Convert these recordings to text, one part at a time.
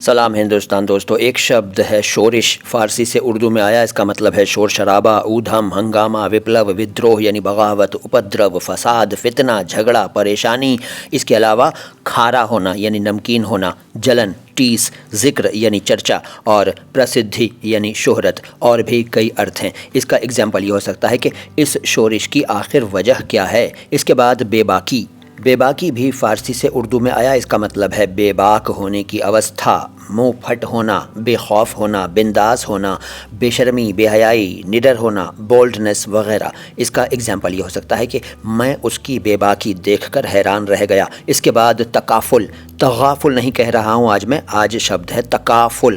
سلام ہندوستان دوستو، ایک شبد ہے شورش، فارسی سے اردو میں آیا، اس کا مطلب ہے شور شرابہ، اودھم، ہنگامہ، وپلو، ودروہ یعنی بغاوت، اپدرو، فساد، فتنہ، جھگڑا، پریشانی۔ اس کے علاوہ کھارا ہونا یعنی نمکین ہونا، جلن، ٹیس، ذکر یعنی چرچا، اور پرسدھی یعنی شہرت، اور بھی کئی ارتھ ہیں۔ اس کا اگزامپل یہ ہو سکتا ہے کہ اس شورش کی آخر وجہ کیا ہے۔ اس کے بعد بے باکی۔ بے باکی بھی فارسی سے اردو میں آیا، اس کا مطلب ہے بے باک ہونے کی اوستھا، منہ پھٹ ہونا، بے خوف ہونا، بنداس ہونا، بے شرمی، بے حیائی، نڈر ہونا، بولڈنس وغیرہ۔ اس کا اگزامپل یہ ہو سکتا ہے کہ میں اس کی بے باکی دیکھ کر حیران رہ گیا۔ اس کے بعد تکافل۔ تغافل نہیں کہہ رہا ہوں آج شبد ہے تکافل،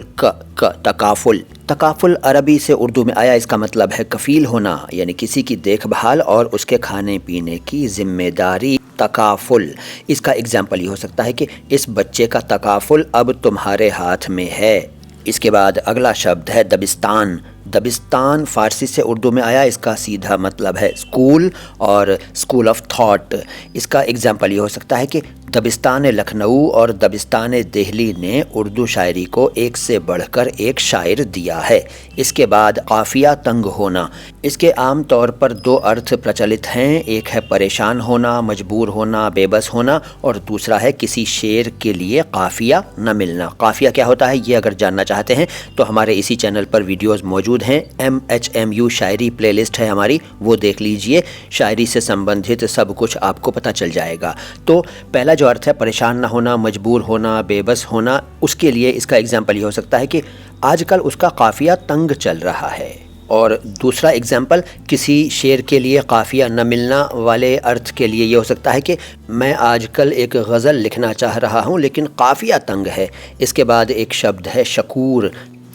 تکافل۔ تکافل عربی سے اردو میں آیا، اس کا مطلب ہے کفیل ہونا، یعنی کسی کی دیکھ بھال اور اس کے کھانے پینے کی ذمہ داری۔ تکافل۔ اس کا اگزامپل یہ ہو سکتا ہے کہ اس بچے کا تکافل اب تمہارے ہاتھ میں ہے۔ اس کے بعد اگلا شبد ہے دبستان۔ دبستان فارسی سے اردو میں آیا، اس کا سیدھا مطلب ہے اسکول اور اسکول آف تھاٹ۔ اس کا اگزامپل یہ ہو سکتا ہے کہ دبستان لکھنؤ اور دبستان دہلی نے اردو شاعری کو ایک سے بڑھ کر ایک شاعر دیا ہے۔ اس کے بعد قافیہ تنگ ہونا۔ اس کے عام طور پر دو ارتھ پرچلت ہیں، ایک ہے پریشان ہونا، مجبور ہونا، بے بس ہونا، اور دوسرا ہے کسی شعر کے لیے قافیہ نہ ملنا۔ قافیہ کیا ہوتا ہے یہ اگر جاننا چاہتے ہیں تو ہمارے اسی چینل پر ویڈیوز موجود ہیں، MHMU شاعری پلے لسٹ ہے ہماری، وہ دیکھ لیجئے، شاعری سے سمبندھت سب کچھ آپ کو پتہ چل جائے گا۔ تو پہلا جو ارتھ ہے پریشان نہ ہونا، مجبور ہونا، بے بس ہونا، اس کے لیے اس کا اگزامپل یہ ہو سکتا ہے کہ آج کل اس کا قافیہ تنگ چل رہا ہے۔ اور دوسرا اگزامپل کسی شعر کے لیے قافیہ نہ ملنا والے ارتھ کے لیے یہ ہو سکتا ہے کہ میں آج کل ایک غزل لکھنا چاہ رہا ہوں لیکن قافیہ تنگ ہے۔ اس کے بعد ایک شبد ہے شکور۔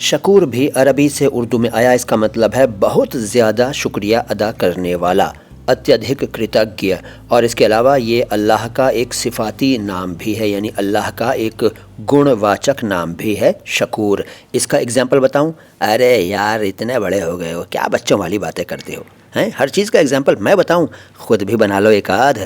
شکور بھی عربی سے اردو میں آیا، اس کا مطلب ہے بہت زیادہ شکریہ ادا کرنے والا، اتیادھک کرتگیہ، اور اس کے علاوہ یہ اللہ کا ایک صفاتی نام بھی ہے، یعنی اللہ کا ایک گن واچک نام بھی ہے شکور۔ اس کا اگزامپل بتاؤں؟ ارے یار اتنے بڑے ہو گئے ہو، کیا بچوں والی باتیں کرتے ہو ہیں؟ ہر چیز کا اگزامپل میں بتاؤں؟ خود بھی بنا لو ایک آدھ۔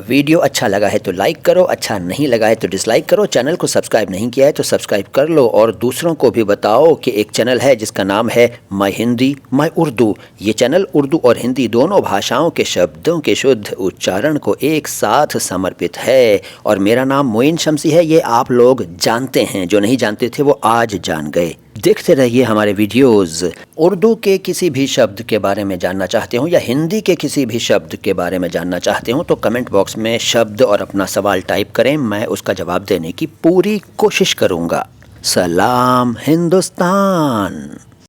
ویڈیو اچھا لگا ہے تو لائک کرو، اچھا نہیں لگا ہے تو ڈس لائک کرو، چینل کو سبسکرائب نہیں کیا ہے تو سبسکرائب کر لو، اور دوسروں کو بھی بتاؤ کہ ایک چینل ہے جس کا نام ہے مائی ہندی مائی اردو۔ یہ چینل اردو اور ہندی دونوں بھاشاؤں کے شبدوں کے شدھ اچارن کو ایک ساتھ سمرپت ہے، اور میرا نام معین شمسی ہے، یہ آپ لوگ جانتے ہیں، جو نہیں جانتے تھے وہ آج جان گئے۔ دیکھتے رہیے ہمارے ویڈیوز۔ اردو کے کسی بھی شبد کے بارے میں جاننا چاہتے ہوں یا ہندی کے کسی بھی شبد کے بارے میں جاننا چاہتے ہوں تو کمنٹ باکس میں شبد اور اپنا سوال ٹائپ کریں، میں اس کا جواب دینے کی پوری کوشش کروں گا۔ سلام ہندوستان۔